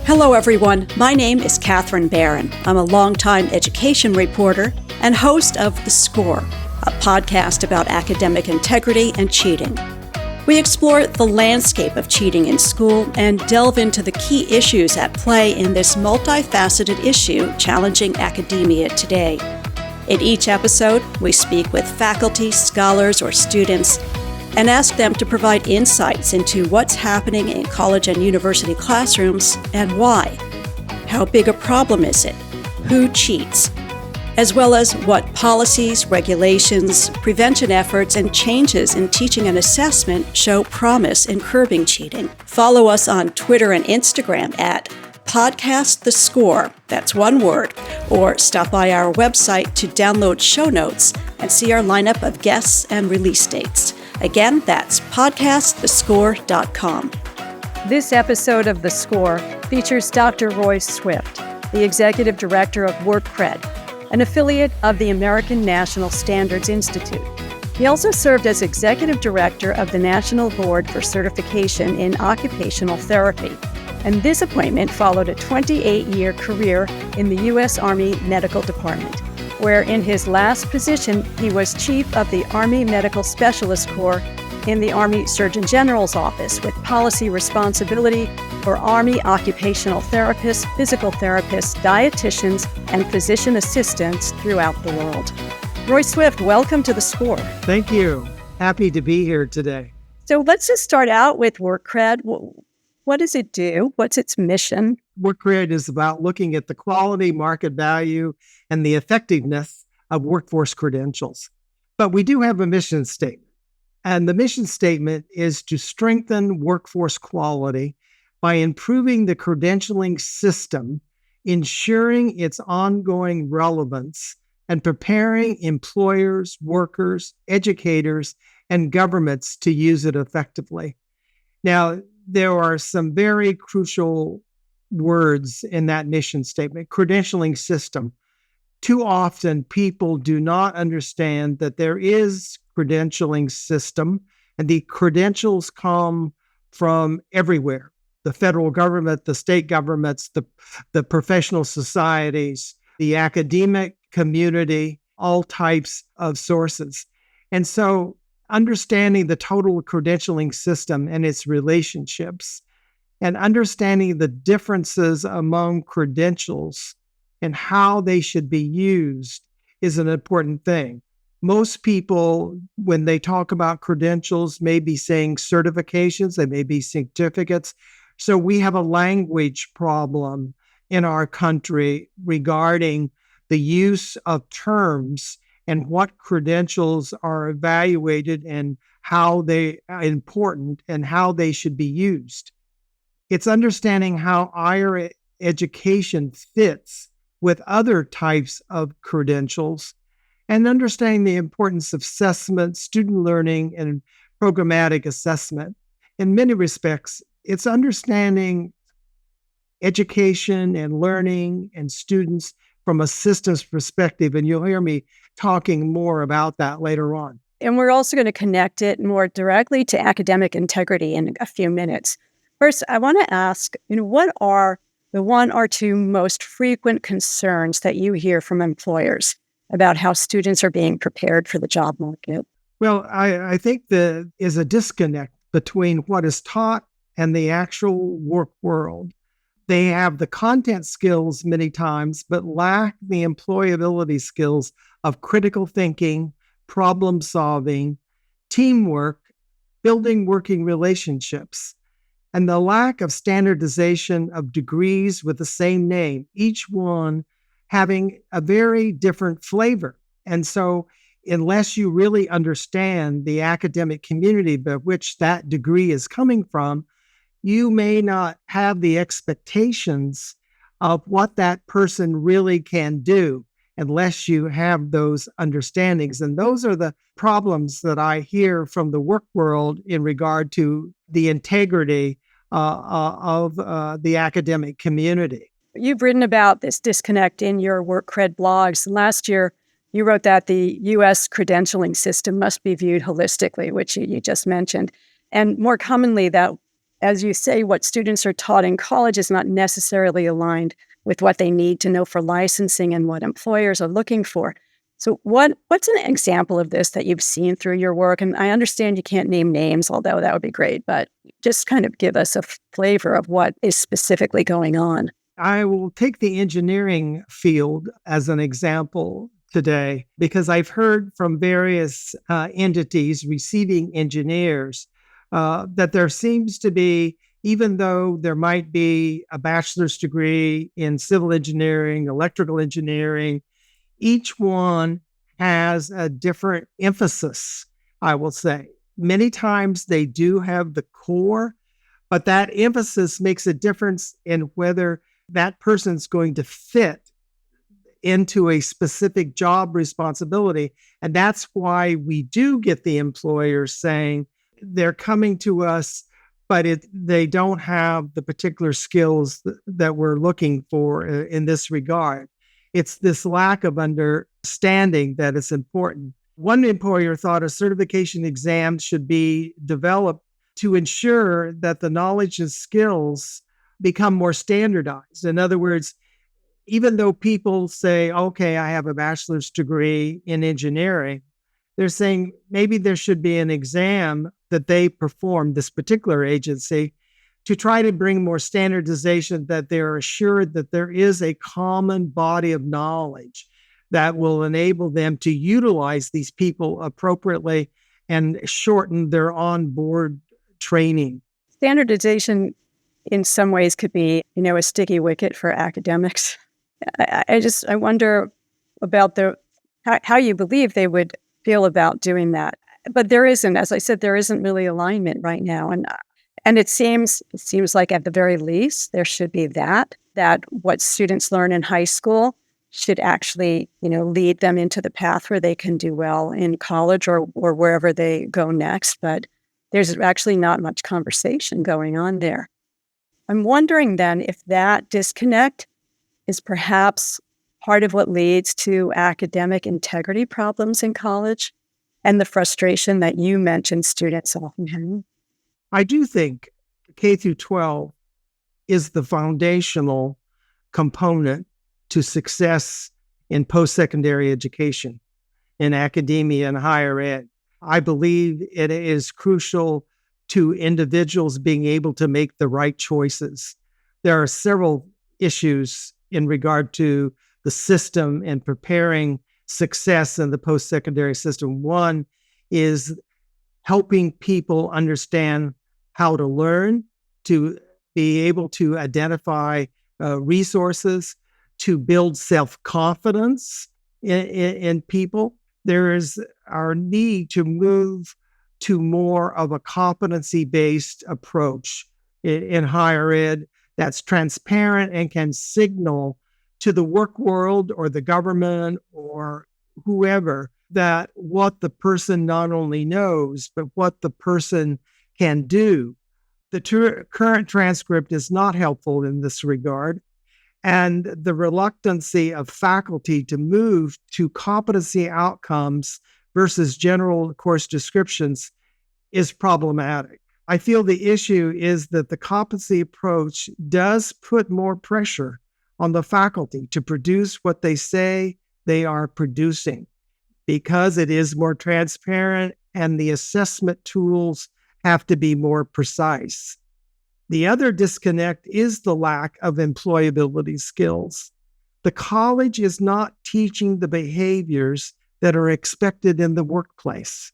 Hello, everyone. My name is Catherine Barron. I'm a longtime education reporter and host of The Score, a podcast about academic integrity and cheating. We explore the landscape of cheating in school and delve into the key issues at play in this multifaceted issue challenging academia today. In each episode, we speak with faculty, scholars, or students and ask them to provide insights into what's happening in college and university classrooms and why. How big a problem is it? Who cheats? As well as what policies, regulations, prevention efforts, and changes in teaching and assessment show promise in curbing cheating. Follow us on Twitter and Instagram at Podcast The Score, that's one word, or stop by our website to download show notes and see our lineup of guests and release dates. Again, that's podcastthescore.com. This episode of The Score features Dr. Roy Swift, the Executive Director of WorkCred, an affiliate of the American National Standards Institute. He also served as Executive Director of the National Board for Certification in Occupational Therapy, and this appointment followed a 28-year career in the U.S. Army Medical Department, where in his last position, he was Chief of the Army Medical Specialist Corps in the Army Surgeon General's office with policy responsibility for Army occupational therapists, physical therapists, dietitians, and physician assistants throughout the world. Roy Swift, welcome to The Score. Thank you. Happy to be here today. So let's just start out with WorkCred. What does it do? What's its mission? WorkCred is about looking at the quality, market value, and the effectiveness of workforce credentials. But we do have a mission statement. And the mission statement is to strengthen workforce quality by improving the credentialing system, ensuring its ongoing relevance, and preparing employers, workers, educators, and governments to use it effectively. Now, there are some very crucial words in that mission statement. Credentialing system. Too often, people do not understand that there is credentialing system, and the credentials come from everywhere. The federal government, the state governments, the professional societies, the academic community, all types of sources. And so understanding the total credentialing system and its relationships and understanding the differences among credentials and how they should be used is an important thing. Most people, when they talk about credentials, may be saying certifications, they may be certificates. So we have a language problem in our country regarding the use of terms and what credentials are evaluated and how they are important and how they should be used. It's understanding how higher education fits with other types of credentials and understanding the importance of assessment, student learning, and programmatic assessment. In many respects, it's understanding education and learning and students from a systems perspective, and you'll hear me talking more about that later on. And we're also going to connect it more directly to academic integrity in a few minutes. First, I want to ask, what are the one or two most frequent concerns that you hear from employers about how students are being prepared for the job market? Well, I think there is a disconnect between what is taught and the actual work world. They have the content skills many times, but lack the employability skills of critical thinking, problem solving, teamwork, building working relationships, and the lack of standardization of degrees with the same name, each one having a very different flavor. And so unless you really understand the academic community by which that degree is coming from, you may not have the expectations of what that person really can do unless you have those understandings. And those are the problems that I hear from the work world in regard to the integrity of the academic community. You've written about this disconnect in your WorkCred blogs. Last year, you wrote that the U.S. credentialing system must be viewed holistically, which you just mentioned, and more commonly that as you say, what students are taught in college is not necessarily aligned with what they need to know for licensing and what employers are looking for. So what's an example of this that you've seen through your work? And I understand you can't name names, although that would be great, but just kind of give us a flavor of what is specifically going on. I will take the engineering field as an example today because I've heard from various entities receiving engineers that there seems to be, even though there might be a bachelor's degree in civil engineering, electrical engineering, each one has a different emphasis, I will say. Many times they do have the core, but that emphasis makes a difference in whether that person's going to fit into a specific job responsibility. And that's why we do get the employers saying they're coming to us, but they don't have the particular skills that we're looking for in this regard. It's this lack of understanding that is important. One employer thought a certification exam should be developed to ensure that the knowledge and skills become more standardized. In other words, even though people say, okay, I have a bachelor's degree in engineering, they're saying maybe there should be an exam that they perform, this particular agency, to try to bring more standardization, that they're assured that there is a common body of knowledge that will enable them to utilize these people appropriately and shorten their onboard training. Standardization in some ways could be, a sticky wicket for academics. I wonder about how you believe they would feel about doing that. But there isn't, as I said, there isn't really alignment right now. And it seems like at the very least, there should be that what students learn in high school should actually, lead them into the path where they can do well in college or wherever they go next. But there's actually not much conversation going on there. I'm wondering then if that disconnect is perhaps part of what leads to academic integrity problems in college and the frustration that you mentioned students often have. I do think K through 12 is the foundational component to success in post-secondary education, in academia and higher ed. I believe it is crucial to individuals being able to make the right choices. There are several issues in regard to the system and preparing success in the post-secondary system. One is helping people understand how to learn, to be able to identify resources, to build self-confidence in people. There is our need to move to more of a competency-based approach in higher ed that's transparent and can signal to the work world or the government or whoever that what the person not only knows, but what the person can do. The current transcript is not helpful in this regard. And the reluctancy of faculty to move to competency outcomes versus general course descriptions is problematic. I feel the issue is that the competency approach does put more pressure on the faculty to produce what they say they are producing because it is more transparent and the assessment tools have to be more precise. The other disconnect is the lack of employability skills. The college is not teaching the behaviors that are expected in the workplace.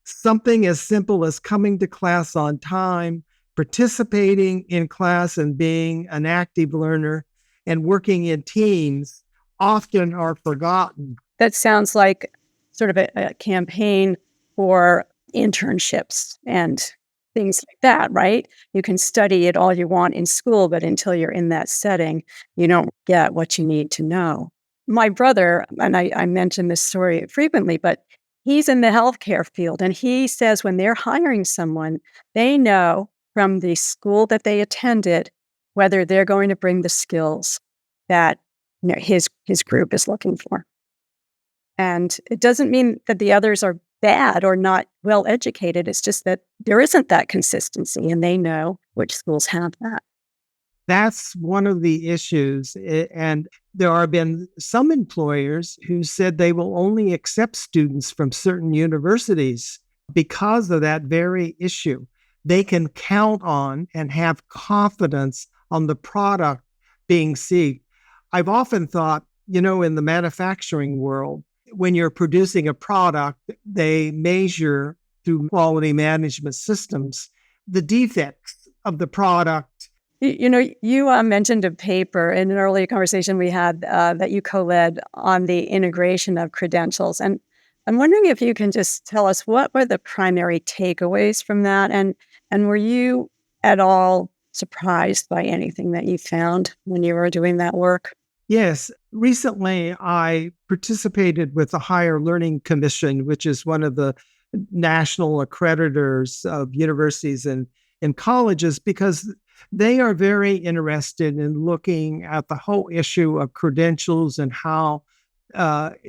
Something as simple as coming to class on time, participating in class and being an active learner, and working in teams often are forgotten. That sounds like sort of a campaign for internships and things like that, right? You can study it all you want in school, but until you're in that setting, you don't get what you need to know. My brother, and I mention this story frequently, but he's in the healthcare field, and he says when they're hiring someone, they know from the school that they attended whether they're going to bring the skills that his group is looking for. And it doesn't mean that the others are bad or not well educated. It's just that there isn't that consistency, and they know which schools have that. That's one of the issues. And there have been some employers who said they will only accept students from certain universities because of that very issue. They can count on and have confidence on the product being seen. I've often thought, in the manufacturing world, when you're producing a product, they measure through quality management systems the defects of the product. You mentioned a paper in an earlier conversation we had that you co-led on the integration of credentials. And I'm wondering if you can just tell us what were the primary takeaways from that? And were you at all surprised by anything that you found when you were doing that work? Yes. Recently, I participated with the Higher Learning Commission, which is one of the national accreditors of universities and colleges, because they are very interested in looking at the whole issue of credentials and how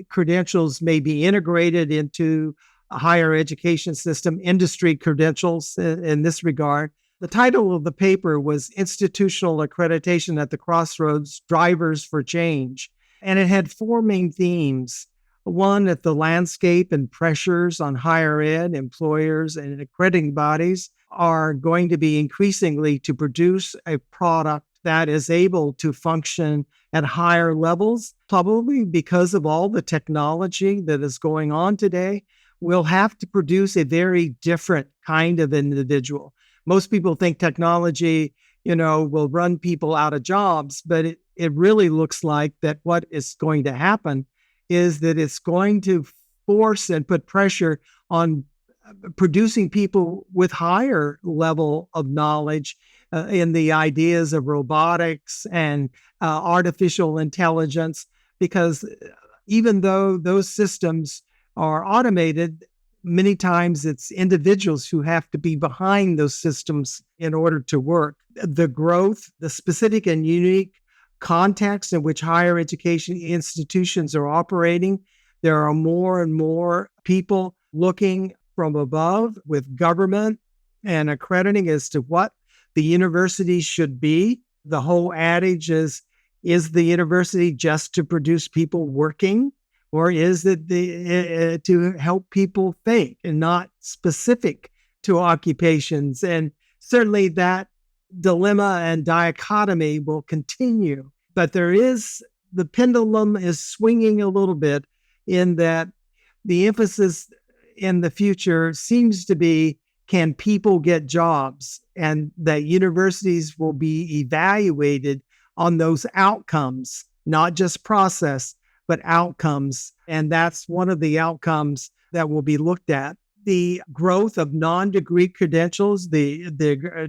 credentials may be integrated into a higher education system, industry credentials in this regard. The title of the paper was Institutional Accreditation at the Crossroads, Drivers for Change. And it had four main themes. One, that the landscape and pressures on higher ed, employers, and accrediting bodies are going to be increasingly to produce a product that is able to function at higher levels, probably because of all the technology that is going on today. We'll have to produce a very different kind of individual. Most people think technology, will run people out of jobs, but it really looks like that what is going to happen is that it's going to force and put pressure on producing people with higher level of knowledge in the ideas of robotics and artificial intelligence, because even though those systems are automated, many times it's individuals who have to be behind those systems in order to work. The growth, the specific and unique context in which higher education institutions are operating, there are more and more people looking from above with government and accrediting as to what the university should be. The whole adage is the university just to produce people working? Or is it to help people think and not specific to occupations? And certainly that dilemma and dichotomy will continue. But the pendulum is swinging a little bit in that the emphasis in the future seems to be, can people get jobs? And that universities will be evaluated on those outcomes, not just process, but outcomes. And that's one of the outcomes that will be looked at. The growth of non-degree credentials, the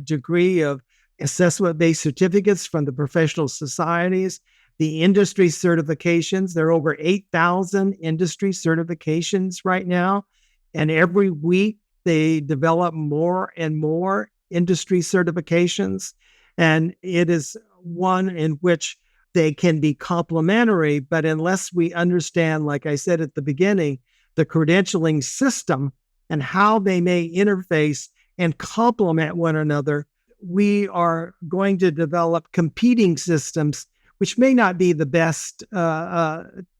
degree of assessment-based certificates from the professional societies, the industry certifications. There are over 8,000 industry certifications right now. And every week they develop more and more industry certifications. And it is one in which they can be complementary, but unless we understand, like I said at the beginning, the credentialing system and how they may interface and complement one another, we are going to develop competing systems, which may not be the best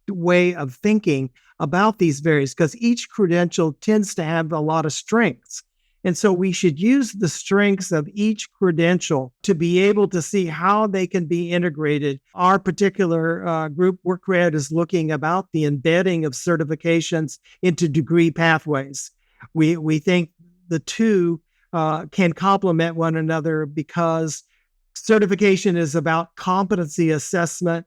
way of thinking about these various, because each credential tends to have a lot of strengths. And so we should use the strengths of each credential to be able to see how they can be integrated. Our particular group, WorkCred, is looking about the embedding of certifications into degree pathways. We think the two can complement one another because certification is about competency assessment.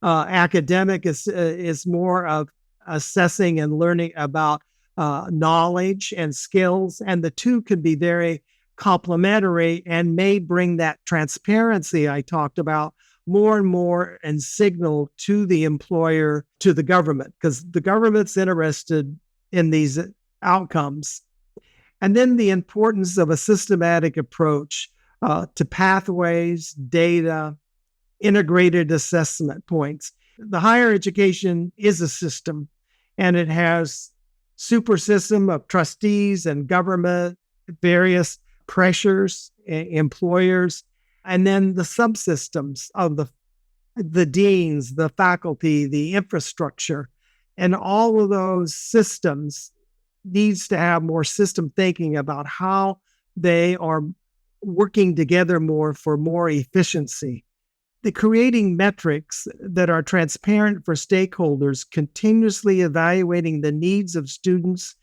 Academic is more of assessing and learning about knowledge and skills, and the two can be very complementary and may bring that transparency I talked about more and more and signal to the employer, to the government, because the government's interested in these outcomes. And then the importance of a systematic approach to pathways, data, integrated assessment points. The higher education is a system, and it has super system of trustees and government, various pressures, employers, and then the subsystems of the deans, the faculty, the infrastructure, and all of those systems needs to have more system thinking about how they are working together more for more efficiency. The creating metrics that are transparent for stakeholders, continuously evaluating the needs of students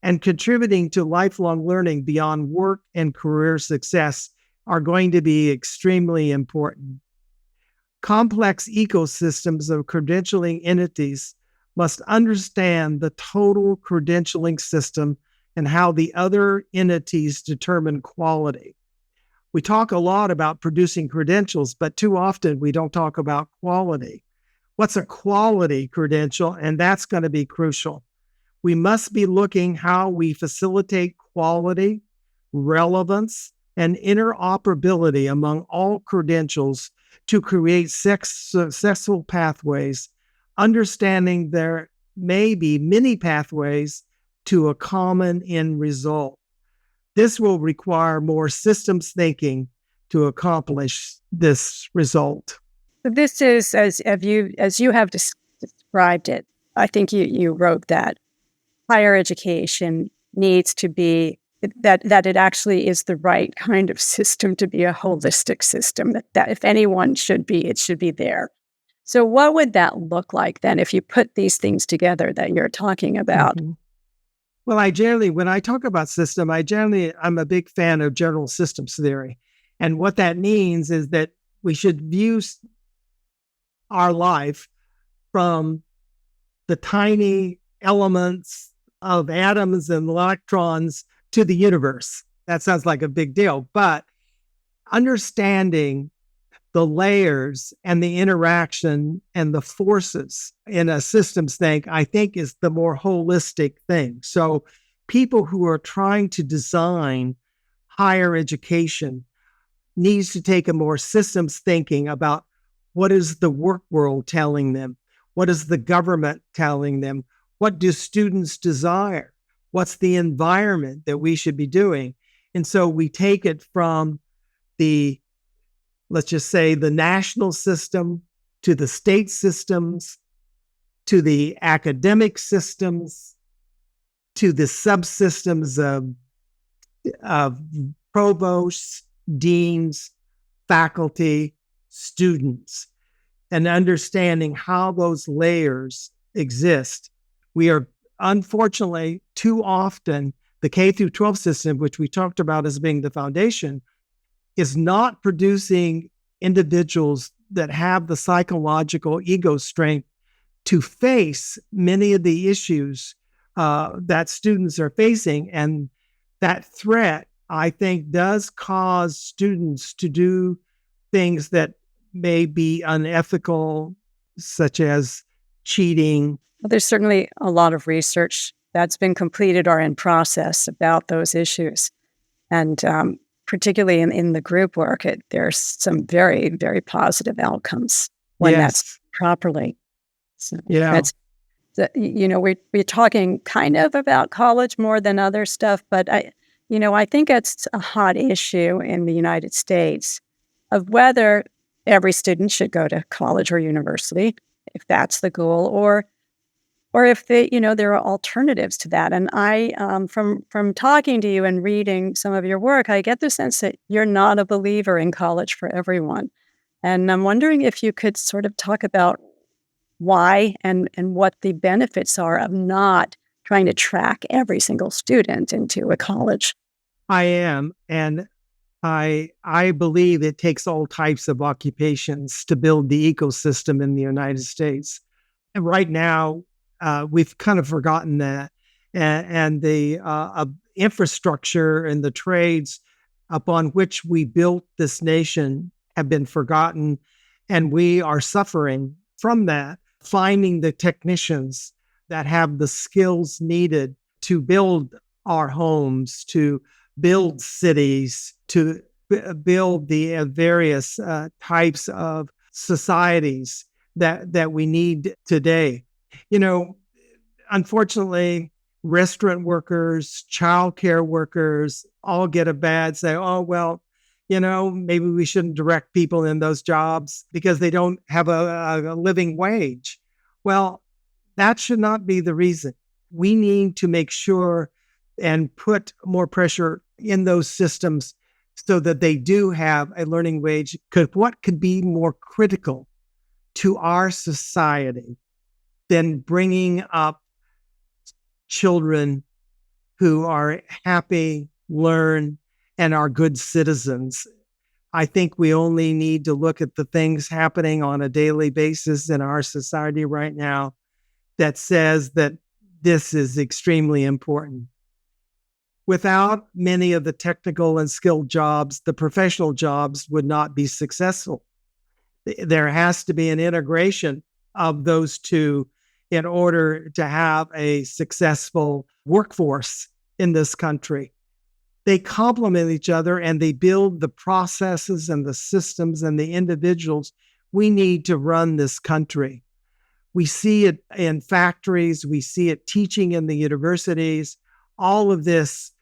and contributing to lifelong learning beyond work and career success are going to be extremely important. Complex ecosystems of credentialing entities must understand the total credentialing system and how the other entities determine quality. We talk a lot about producing credentials, but too often we don't talk about quality. What's a quality credential? And that's going to be crucial. We must be looking how we facilitate quality, relevance, and interoperability among all credentials to create successful pathways, understanding there may be many pathways to a common end result. This will require more systems thinking to accomplish this result. This is, as you have described it, I think you wrote that higher education needs to be, that it actually is the right kind of system to be a holistic system, that if anyone should be, it should be there. So what would that look like then if you put these things together that you're talking about? Mm-hmm. Well, when I talk about system, I'm a big fan of general systems theory. And what that means is that we should view our life from the tiny elements of atoms and electrons to the universe. That sounds like a big deal, but understanding the layers and the interaction and the forces in a systems think, I think, is the more holistic thing. So people who are trying to design higher education needs to take a more systems thinking about what is the work world telling them? What is the government telling them? What do students desire? What's the environment that we should be doing? And so we take it from let's just say the national system to the state systems, to the academic systems, to the subsystems of provosts, deans, faculty, students, and understanding how those layers exist. We are, unfortunately, too often, the K through 12 system, which we talked about as being the foundation, is not producing individuals that have the psychological ego strength to face many of the issues that students are facing. And that threat, I think, does cause students to do things that may be unethical, such as cheating. Well, there's certainly a lot of research that's been completed or in process about those issues. And particularly in the group work, there's some very, very positive outcomes when that's properly. So we're talking kind of about college more than other stuff, but I think it's a hot issue in the United States of whether every student should go to college or university, if that's the goal, or if there are alternatives to that. And I, from talking to you and reading some of your work, I get the sense that you're not a believer in college for everyone. And I'm wondering if you could sort of talk about why and what the benefits are of not trying to track every single student into a college. I am, and I believe it takes all types of occupations to build the ecosystem in the United States. And right now, we've kind of forgotten that, and the infrastructure and the trades upon which we built this nation have been forgotten, and we are suffering from that, finding the technicians that have the skills needed to build our homes, to build cities, to build the various types of societies that we need today. Unfortunately, restaurant workers, childcare workers all get a bad say, oh, well, maybe we shouldn't direct people in those jobs because they don't have a living wage. Well, that should not be the reason. We need to make sure and put more pressure in those systems so that they do have a learning wage. Because what could be more critical to our society than bringing up children who are happy, learn, and are good citizens? I think we only need to look at the things happening on a daily basis in our society right now that says that this is extremely important. Without many of the technical and skilled jobs, the professional jobs would not be successful. There has to be an integration of those two in order to have a successful workforce in this country. They complement each other and they build the processes and the systems and the individuals we need to run this country. We see it in factories. We see it teaching in the universities. All of this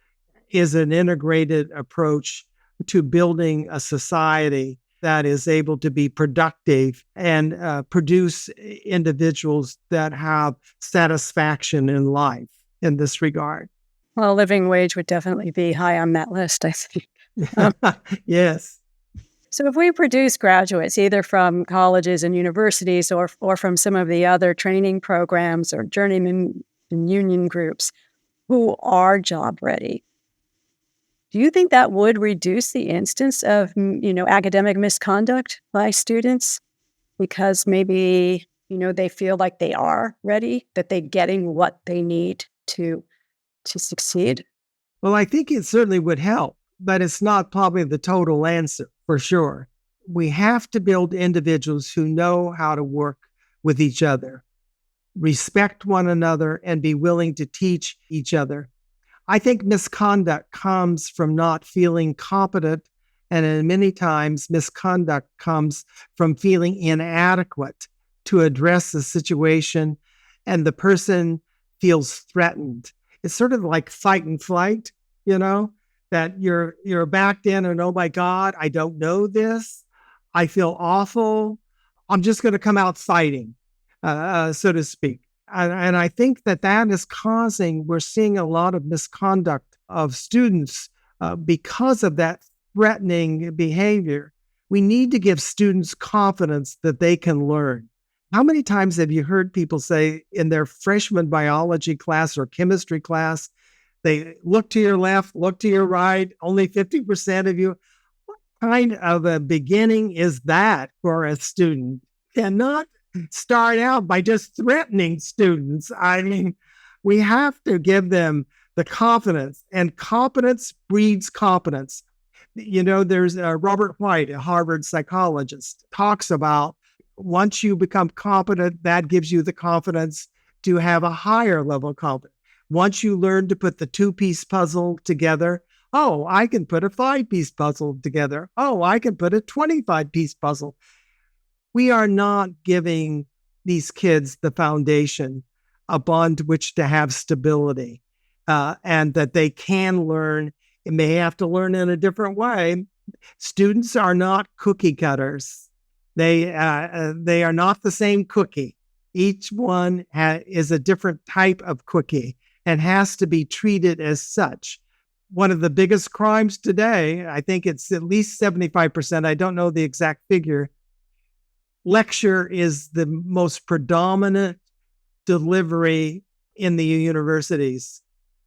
is an integrated approach to building a society that is able to be productive and produce individuals that have satisfaction in life in this regard. Well, living wage would definitely be high on that list, I think. Yes. So if we produce graduates, either from colleges and universities or from some of the other training programs or journeyman and union groups who are job ready, do you think that would reduce the instance of, academic misconduct by students? Because maybe, they feel like they are ready, that they're getting what they need to succeed? Well, I think it certainly would help, but it's not probably the total answer for sure. We have to build individuals who know how to work with each other, respect one another, and be willing to teach each other. I think misconduct comes from not feeling competent, and many times misconduct comes from feeling inadequate to address the situation, and the person feels threatened. It's sort of like fight and flight, that you're backed in and, oh my God, I don't know this. I feel awful. I'm just going to come out fighting, so to speak. And I think that is we're seeing a lot of misconduct of students because of that threatening behavior. We need to give students confidence that they can learn. How many times have you heard people say in their freshman biology class or chemistry class, they look to your left, look to your right, only 50% of you? What kind of a beginning is that for a student? Cannot start out by just threatening students. I mean, we have to give them the confidence, and competence breeds competence. There's Robert White, a Harvard psychologist, talks about once you become competent, that gives you the confidence to have a higher level of confidence. Once you learn to put the 2-piece puzzle together, oh, I can put a 5-piece puzzle together. Oh, I can put a 25-piece puzzle. We are not giving these kids the foundation upon which to have stability, and that they can learn. It may have to learn in a different way. Students are not cookie cutters. They are not the same cookie. Each one is a different type of cookie and has to be treated as such. One of the biggest crimes today, I think it's at least 75%, I don't know the exact figure, lecture is the most predominant delivery in the universities.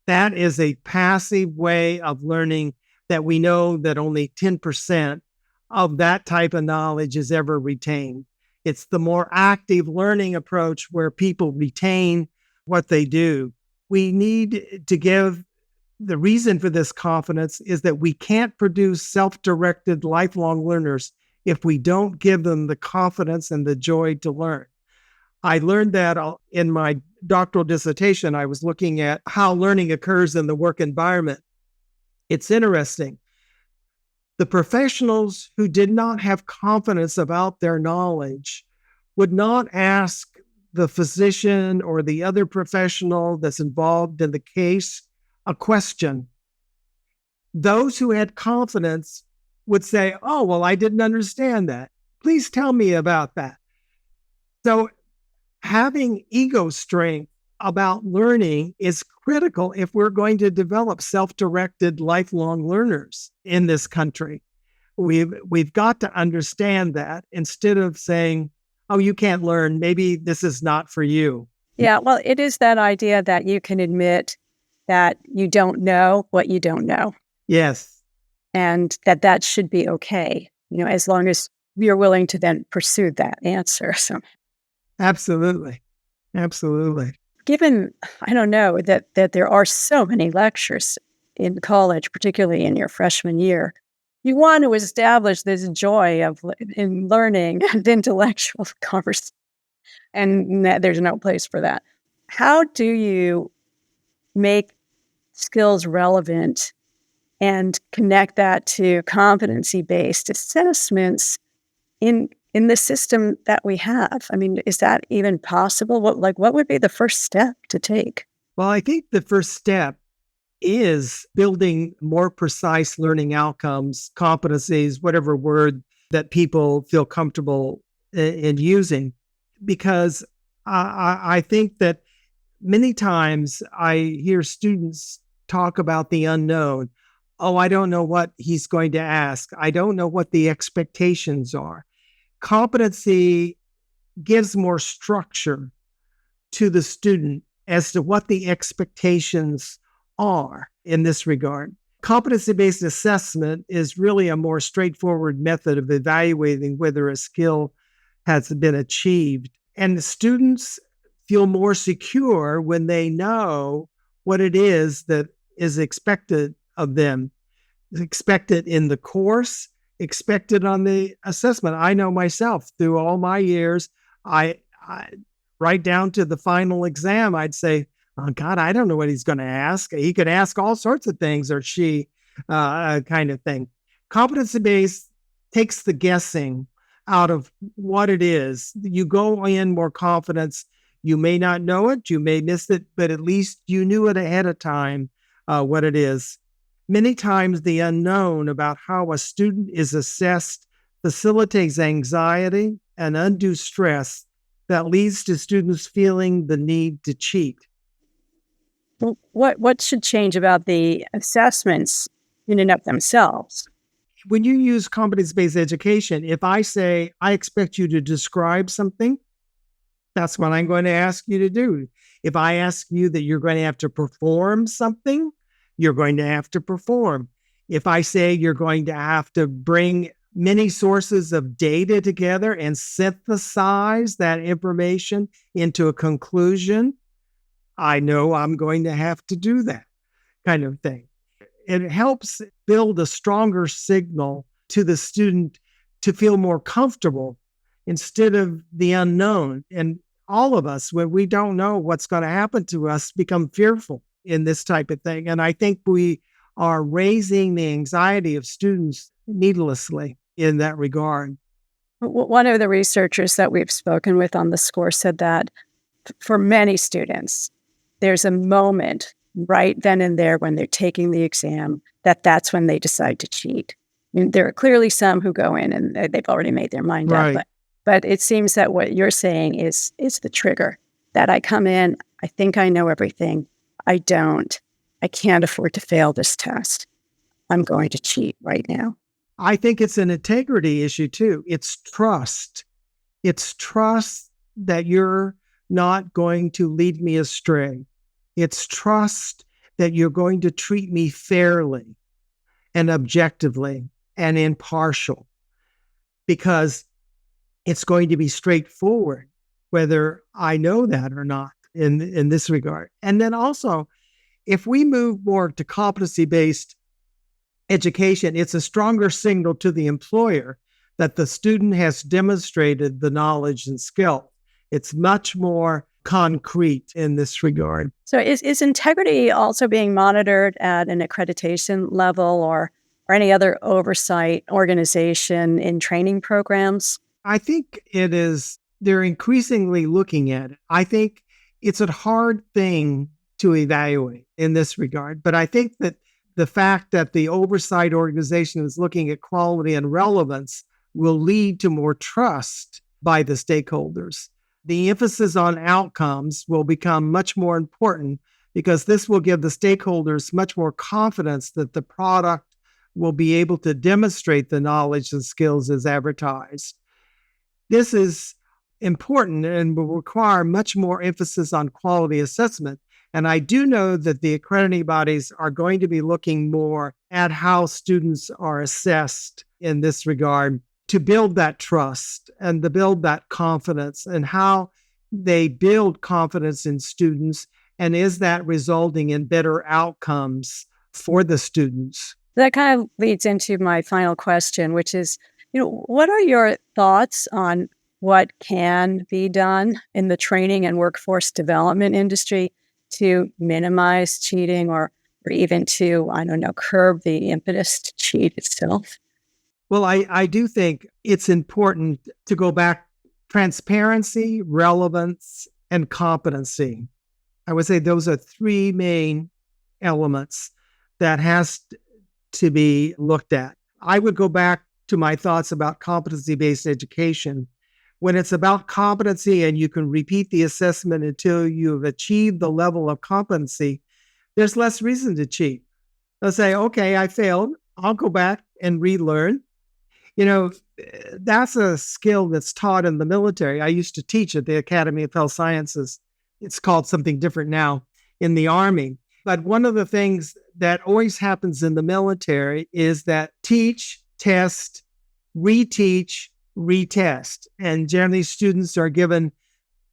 That is a passive way of learning that we know that only 10% of that type of knowledge is ever retained. It's the more active learning approach where people retain what they do. We need to give the reason for this confidence is that we can't produce self-directed lifelong learners if we don't give them the confidence and the joy to learn. I learned that in my doctoral dissertation. I was looking at how learning occurs in the work environment. It's interesting. The professionals who did not have confidence about their knowledge would not ask the physician or the other professional that's involved in the case a question. Those who had confidence would say, "Oh, well, I didn't understand that. Please tell me about that." So having ego strength about learning is critical if we're going to develop self-directed lifelong learners in this country. We've got to understand that instead of saying, "Oh, you can't learn. Maybe this is not for you." Yeah, well, it is that idea that you can admit that you don't know what you don't know, Yes, and that should be okay, as long as you're willing to then pursue that answer. So absolutely. Absolutely. given, I don't know, that there are so many lectures in college, particularly in your freshman year, you want to establish this joy in learning and intellectual conversation, and there's no place for that. How do you make skills relevant and connect that to competency-based assessments in the system that we have? I mean, is that even possible? What would be the first step to take? Well, I think the first step is building more precise learning outcomes, competencies, whatever word that people feel comfortable in using. Because I think that many times I hear students talk about the unknown. "Oh, I don't know what he's going to ask. I don't know what the expectations are." Competency gives more structure to the student as to what the expectations are in this regard. Competency-based assessment is really a more straightforward method of evaluating whether a skill has been achieved. And the students feel more secure when they know what it is that is expected of them, expected in the course, expected on the assessment. I know myself through all my years, I right down to the final exam, I'd say, "Oh God, I don't know what he's going to ask. He could ask all sorts of things, or she," kind of thing. Competency-based takes the guessing out of what it is. You go in more confidence. You may not know it, you may miss it, but at least you knew it ahead of time, what it is. Many times the unknown about how a student is assessed facilitates anxiety and undue stress that leads to students feeling the need to cheat. Well, what should change about the assessments in and of themselves? When you use competence-based education, if I say, "I expect you to describe something," that's what I'm going to ask you to do. If I ask you that you're going to have to perform something, you're going to have to perform. If I say you're going to have to bring many sources of data together and synthesize that information into a conclusion, I know I'm going to have to do that kind of thing. It helps build a stronger signal to the student to feel more comfortable instead of the unknown. And all of us, when we don't know what's going to happen to us, become fearful in this type of thing. And I think we are raising the anxiety of students needlessly in that regard. One of the researchers that we've spoken with on the SCORE said that for many students, there's a moment right then and there when they're taking the exam that's when they decide to cheat. I mean, there are clearly some who go in and they've already made their mind Right. up, but it seems that what you're saying is the trigger, that I come in, I think I know everything. I don't. I can't afford to fail this test. I'm going to cheat right now. I think it's an integrity issue too. It's trust. It's trust that you're not going to lead me astray. It's trust that you're going to treat me fairly and objectively and impartial, because it's going to be straightforward whether I know that or not in this regard. And then also, if we move more to competency-based education, it's a stronger signal to the employer that the student has demonstrated the knowledge and skill. It's much more concrete in this regard. So is integrity also being monitored at an accreditation level or any other oversight organization in training programs? I think it is they're increasingly looking at it. I think it's a hard thing to evaluate in this regard, but I think that the fact that the oversight organization is looking at quality and relevance will lead to more trust by the stakeholders. The emphasis on outcomes will become much more important because this will give the stakeholders much more confidence that the product will be able to demonstrate the knowledge and skills as advertised. This is important and will require much more emphasis on quality assessment. And I do know that the accrediting bodies are going to be looking more at how students are assessed in this regard to build that trust and to build that confidence and how they build confidence in students. And is that resulting in better outcomes for the students? That kind of leads into my final question, which is, what are your thoughts on what can be done in the training and workforce development industry to minimize cheating or even to, curb the impetus to cheat itself? Well, I do think it's important to go back transparency, relevance, and competency. I would say those are three main elements that has to be looked at. I would go back to my thoughts about competency-based education. When it's about competency and you can repeat the assessment until you've achieved the level of competency, there's less reason to cheat. They'll say, okay, I failed. I'll go back and relearn. That's a skill that's taught in the military. I used to teach at the Academy of Health Sciences. It's called something different now in the Army. But one of the things that always happens in the military is that teach, test, reteach, retest. And generally students are given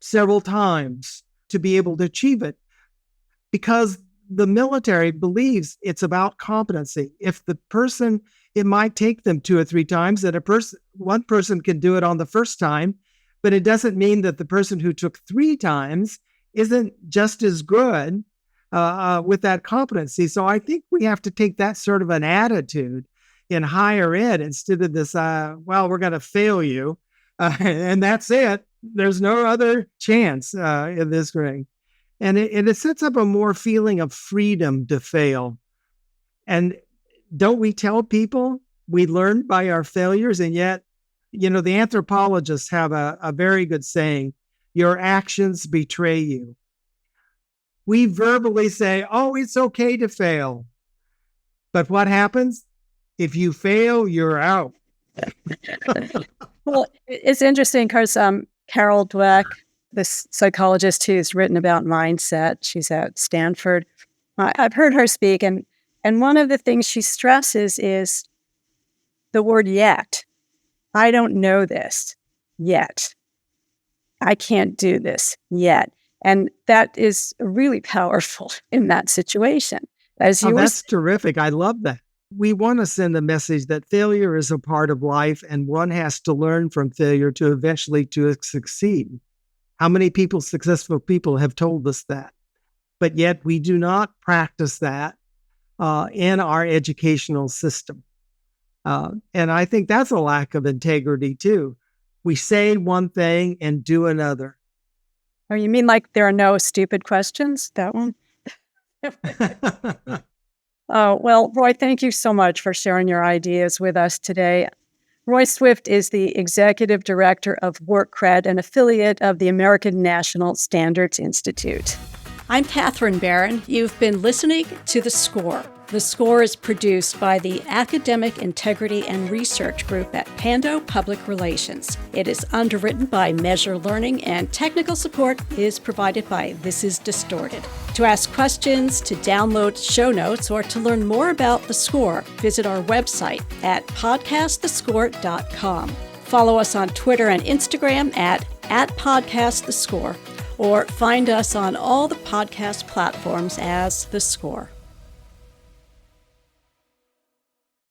several times to be able to achieve it because the military believes it's about competency. If the person, it might take them 2 or 3 times, that one person can do it on the first time, but it doesn't mean that the person who took 3 times isn't just as good with that competency. So I think we have to take that sort of an attitude in higher ed instead of this, we're going to fail you, and that's it. There's no other chance in this grade. And it sets up a more feeling of freedom to fail. And don't we tell people we learn by our failures? And yet, the anthropologists have a very good saying, your actions betray you. We verbally say, oh, it's okay to fail. But what happens? If you fail, you're out. Well, it's interesting because Carol Dweck, this psychologist who's written about mindset, she's at Stanford. I've heard her speak, and one of the things she stresses is the word yet. I don't know this yet. I can't do this yet. And that is really powerful in that situation. That's terrific. I love that. We want to send a message that failure is a part of life and one has to learn from failure to eventually to succeed. How many successful people have told us that? But yet we do not practice that in our educational system. And I think that's a lack of integrity too. We say one thing and do another. Oh, you mean like there are no stupid questions? That one? Oh, well, Roy, thank you so much for sharing your ideas with us today. Roy Swift is the Executive Director of WorkCred, an affiliate of the American National Standards Institute. I'm Catherine Barron. You've been listening to The Score. The Score is produced by the Academic Integrity and Research Group at Pando Public Relations. It is underwritten by Measure Learning, and technical support is provided by This Is Distorted. To ask questions, to download show notes, or to learn more about The Score, visit our website at podcastthescore.com. Follow us on Twitter and Instagram at podcastthescore, or find us on all the podcast platforms as The Score.